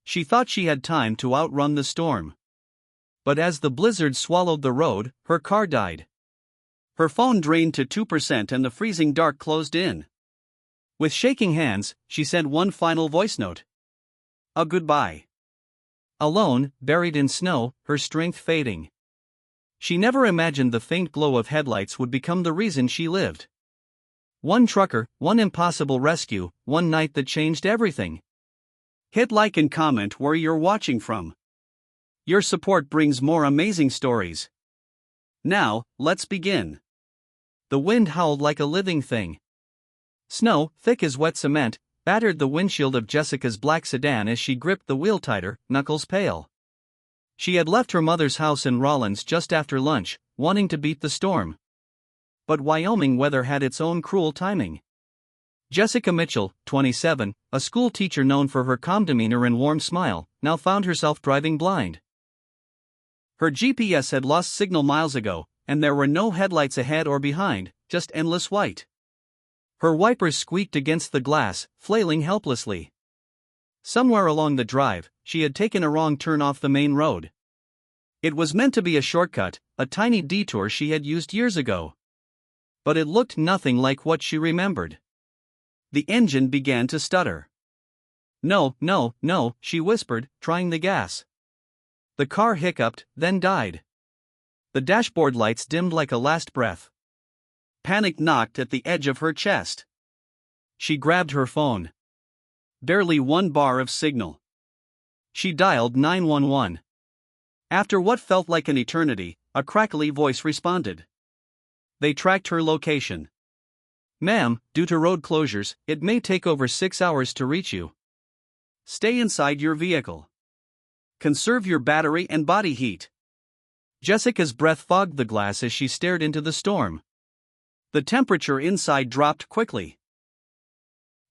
She thought she had time to outrun the storm. But as the blizzard swallowed the road, her car died. Her phone drained to 2% and the freezing dark closed in. With shaking hands, she sent one final voice note. A goodbye. Alone, buried in snow, her strength fading. She never imagined the faint glow of headlights would become the reason she lived. One trucker, one impossible rescue, one night that changed everything. Hit like and comment where you're watching from. Your support brings more amazing stories. Now, let's begin. The wind howled like a living thing. Snow, thick as wet cement, battered the windshield of Jessica's black sedan as she gripped the wheel tighter, knuckles pale. She had left her mother's house in Rollins just after lunch, wanting to beat the storm. But Wyoming weather had its own cruel timing. Jessica Mitchell, 27, a school teacher known for her calm demeanor and warm smile, now found herself driving blind. Her GPS had lost signal miles ago, and there were no headlights ahead or behind, just endless white. Her wipers squeaked against the glass, flailing helplessly. Somewhere along the drive, she had taken a wrong turn off the main road. It was meant to be a shortcut, a tiny detour she had used years ago. But it looked nothing like what she remembered. The engine began to stutter. No, no, no, she whispered, trying the gas. The car hiccuped, then died. The dashboard lights dimmed like a last breath. Panic knocked at the edge of her chest. She grabbed her phone. Barely one bar of signal. She dialed 911. After what felt like an eternity, a crackly voice responded. They tracked her location. Ma'am, due to road closures, it may take over 6 hours to reach you. Stay inside your vehicle. Conserve your battery and body heat. Jessica's breath fogged the glass as she stared into the storm. The temperature inside dropped quickly.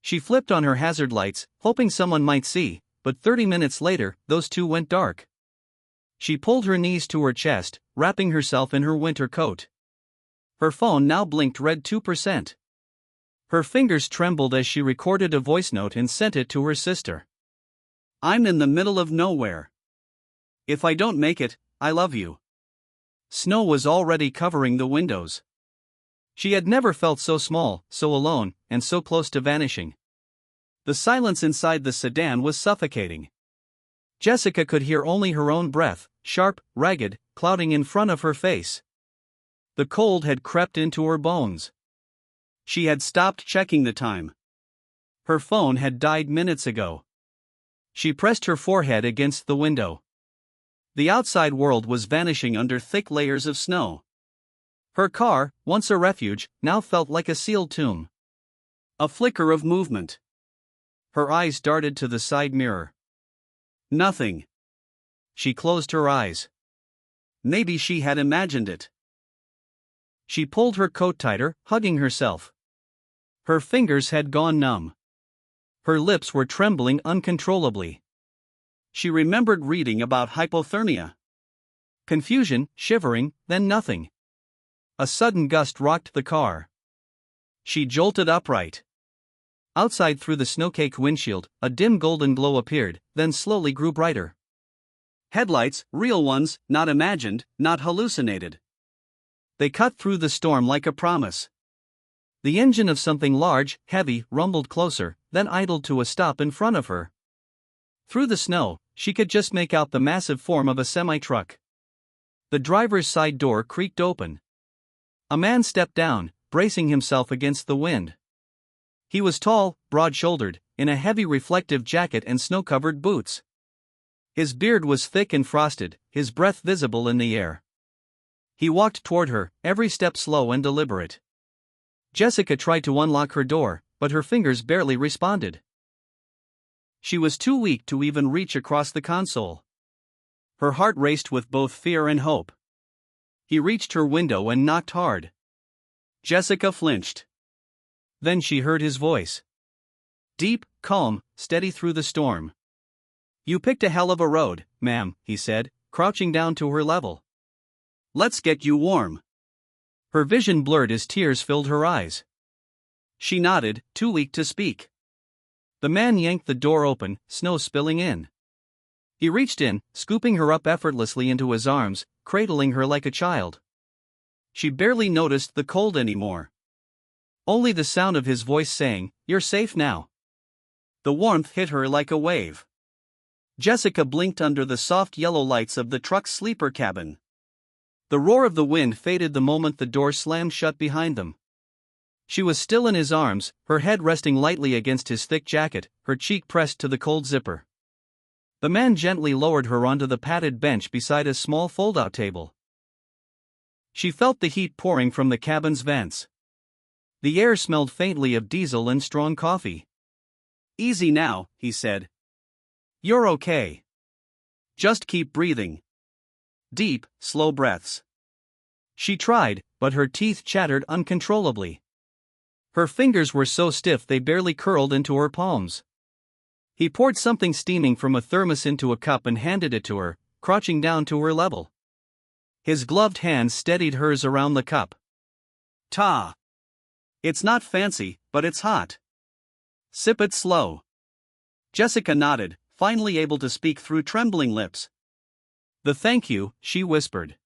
She flipped on her hazard lights, hoping someone might see, but 30 minutes later, those two went dark. She pulled her knees to her chest, wrapping herself in her winter coat. Her phone now blinked red 2%. Her fingers trembled as she recorded a voice note and sent it to her sister. I'm in the middle of nowhere. If I don't make it, I love you. Snow was already covering the windows. She had never felt so small, so alone, and so close to vanishing. The silence inside the sedan was suffocating. Jessica could hear only her own breath, sharp, ragged, clouding in front of her face. The cold had crept into her bones. She had stopped checking the time. Her phone had died minutes ago. She pressed her forehead against the window. The outside world was vanishing under thick layers of snow. Her car, once a refuge, now felt like a sealed tomb. A flicker of movement. Her eyes darted to the side mirror. Nothing. She closed her eyes. Maybe she had imagined it. She pulled her coat tighter, hugging herself. Her fingers had gone numb. Her lips were trembling uncontrollably. She remembered reading about hypothermia. Confusion, shivering, then nothing. A sudden gust rocked the car. She jolted upright. Outside through the snow-caked windshield, a dim golden glow appeared, then slowly grew brighter. Headlights, real ones, not imagined, not hallucinated. They cut through the storm like a promise. The engine of something large, heavy, rumbled closer, then idled to a stop in front of her. Through the snow, she could just make out the massive form of a semi-truck. The driver's side door creaked open. A man stepped down, bracing himself against the wind. He was tall, broad-shouldered, in a heavy reflective jacket and snow-covered boots. His beard was thick and frosted, his breath visible in the air. He walked toward her, every step slow and deliberate. Jessica tried to unlock her door, but her fingers barely responded. She was too weak to even reach across the console. Her heart raced with both fear and hope. He reached her window and knocked hard. Jessica flinched. Then she heard his voice. Deep, calm, steady through the storm. You picked a hell of a road, ma'am, he said, crouching down to her level. Let's get you warm. Her vision blurred as tears filled her eyes. She nodded, too weak to speak. The man yanked the door open, snow spilling in. He reached in, scooping her up effortlessly into his arms, cradling her like a child. She barely noticed the cold anymore. Only the sound of his voice saying, "You're safe now." The warmth hit her like a wave. Jessica blinked under the soft yellow lights of the truck's sleeper cabin. The roar of the wind faded the moment the door slammed shut behind them. She was still in his arms, her head resting lightly against his thick jacket, her cheek pressed to the cold zipper. The man gently lowered her onto the padded bench beside a small fold-out table. She felt the heat pouring from the cabin's vents. The air smelled faintly of diesel and strong coffee. "Easy now," he said. "You're okay. Just keep breathing. Deep, slow breaths." She tried, but her teeth chattered uncontrollably. Her fingers were so stiff they barely curled into her palms. He poured something steaming from a thermos into a cup and handed it to her, crouching down to her level. His gloved hands steadied hers around the cup. "Ta. It's not fancy, but it's hot. Sip it slow." Jessica nodded, finally able to speak through trembling lips. Thank you," she whispered.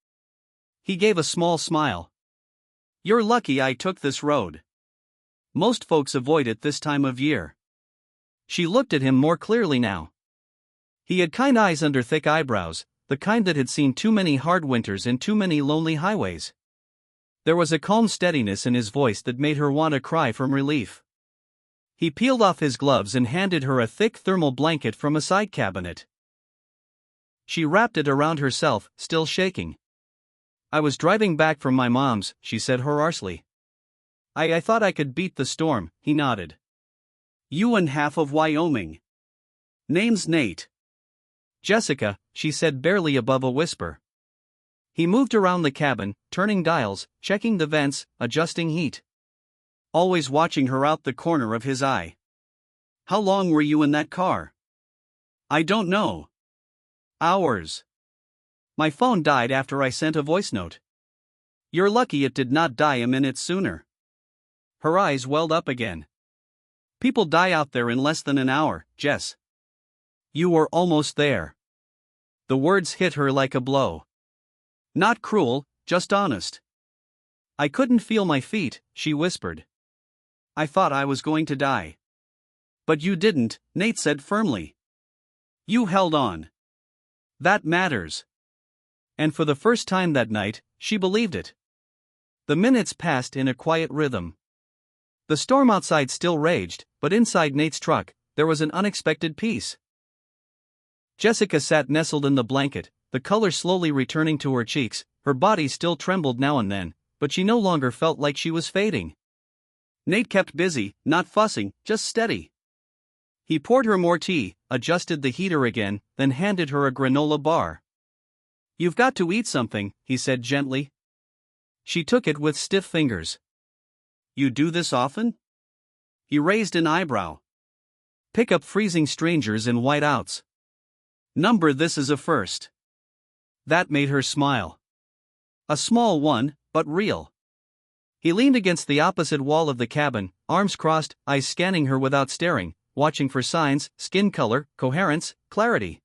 He gave a small smile. "You're lucky I took this road. Most folks avoid it this time of year." She looked at him more clearly now. He had kind eyes under thick eyebrows, the kind that had seen too many hard winters and too many lonely highways. There was a calm steadiness in his voice that made her want to cry from relief. He peeled off his gloves and handed her a thick thermal blanket from a side cabinet. She wrapped it around herself, still shaking. "I was driving back from my mom's," she said hoarsely. I thought I could beat the storm," he nodded. "You and half of Wyoming. Name's Nate." "Jessica," she said barely above a whisper. He moved around the cabin, turning dials, checking the vents, adjusting heat. Always watching her out the corner of his eye. "How long were you in that car?" "I don't know. Hours. My phone died after I sent a voice note." "You're lucky it did not die a minute sooner." Her eyes welled up again. "People die out there in less than an hour, Jess." "You were almost there." The words hit her like a blow. "Not cruel, just honest." "I couldn't feel my feet," she whispered. "I thought I was going to die." "But you didn't," Nate said firmly. "You held on. That matters." And for the first time that night, she believed it. The minutes passed in a quiet rhythm. The storm outside still raged, but inside Nate's truck, there was an unexpected peace. Jessica sat nestled in the blanket, the color slowly returning to her cheeks. Her body still trembled now and then, but she no longer felt like she was fading. Nate kept busy, not fussing, just steady. He poured her more tea, adjusted the heater again, then handed her a granola bar. "You've got to eat something," he said gently. She took it with stiff fingers. "You do this often?" He raised an eyebrow. "Pick up freezing strangers in whiteouts. Number this is a first." That made her smile. A small one, but real. He leaned against the opposite wall of the cabin, arms crossed, eyes scanning her without staring, watching for signs, skin color, coherence, clarity.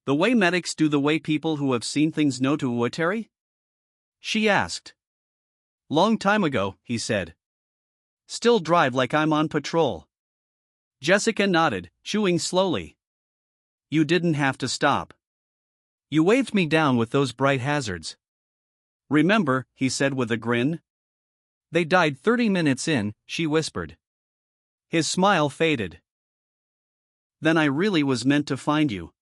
"The way medics do the way people who have seen things know to, Terry?" she asked. "Long time ago," he said. "Still drive like I'm on patrol." Jessica nodded, chewing slowly. "You didn't have to stop. You waved me down with those bright hazards." "Remember," he said with a grin. "They died 30 minutes in," she whispered. His smile faded. "Then I really was meant to find you."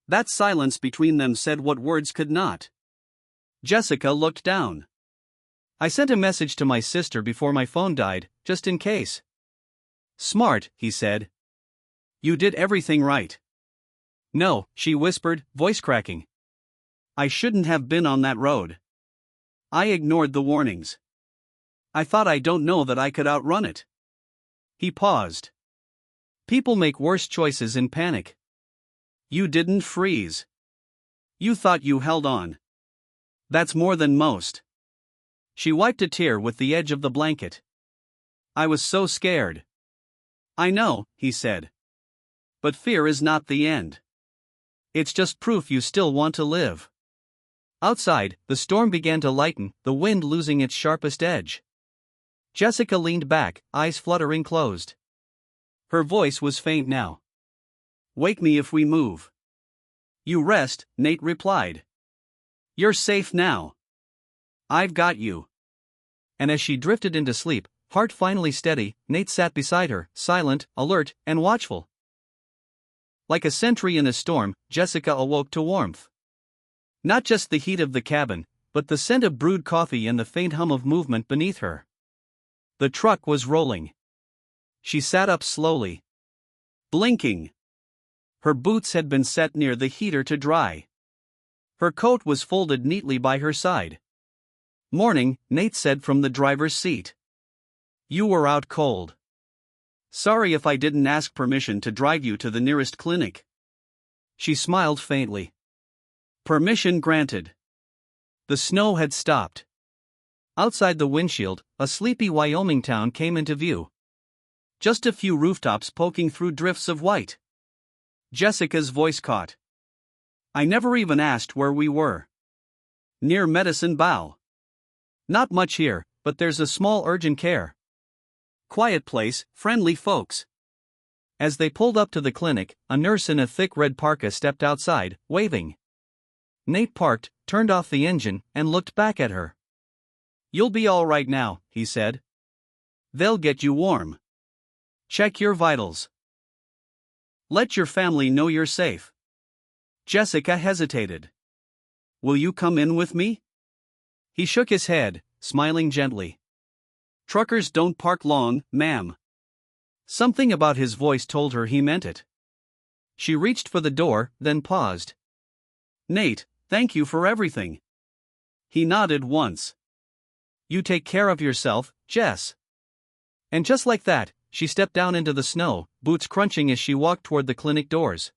That silence between them said what words could not. Jessica looked down. "I sent a message to my sister before my phone died, just in case." "Smart," he said. "You did everything right." "No," she whispered, voice cracking. "I shouldn't have been on that road. I ignored the warnings. I thought I don't know that I could outrun it." He paused. "People make worse choices in panic. You didn't freeze. You thought you held on. That's more than most." She wiped a tear with the edge of the blanket. "I was so scared." "I know," he said. "But fear is not the end. It's just proof you still want to live. Outside, the storm began to lighten, the wind losing its sharpest edge. Jessica leaned back, eyes fluttering closed. Her voice was faint now. Wake me if we move. You rest, Nate replied. You're safe now. I've got you. And as she drifted into sleep, heart finally steady, Nate sat beside her, silent, alert, and watchful. Like a sentry in a storm, Jessica awoke to warmth. Not just the heat of the cabin, but the scent of brewed coffee and the faint hum of movement beneath her. The truck was rolling. She sat up slowly, blinking. Her boots had been set near the heater to dry. Her coat was folded neatly by her side. Morning, Nate said from the driver's seat. You were out cold. Sorry if I didn't ask permission to drive you to the nearest clinic. She smiled faintly. Permission granted. The snow had stopped. Outside the windshield, a sleepy Wyoming town came into view. Just a few rooftops poking through drifts of white. Jessica's voice caught. I never even asked where we were. Near Medicine Bow. Not much here, but there's a small urgent care. Quiet place, friendly folks. As they pulled up to the clinic, a nurse in a thick red parka stepped outside, waving. Nate parked, turned off the engine, and looked back at her. You'll be all right now, he said. They'll get you warm. Check your vitals. Let your family know you're safe. Jessica hesitated. Will you come in with me? He shook his head, smiling gently. Truckers don't park long, ma'am. Something about his voice told her he meant it. She reached for the door, then paused. Nate, thank you for everything. He nodded once. You take care of yourself, Jess. And just like that, she stepped down into the snow, boots crunching as she walked toward the clinic doors.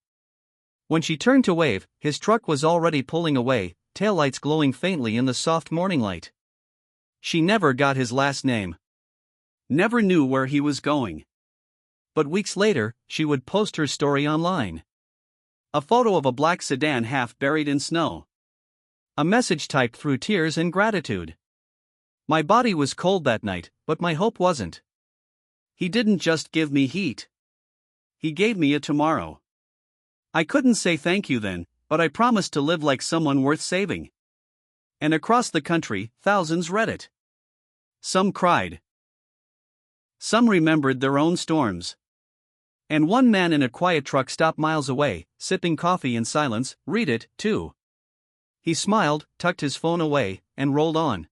When she turned to wave, his truck was already pulling away, taillights glowing faintly in the soft morning light. She never got his last name. Never knew where he was going. But weeks later, she would post her story online. A photo of a black sedan half buried in snow. A message typed through tears and gratitude. My body was cold that night, but my hope wasn't. He didn't just give me heat. He gave me a tomorrow. I couldn't say thank you then, but I promised to live like someone worth saving. And across the country, thousands read it. Some cried. Some remembered their own storms. And one man in a quiet truck stop miles away, sipping coffee in silence, read it, too. He smiled, tucked his phone away, and rolled on.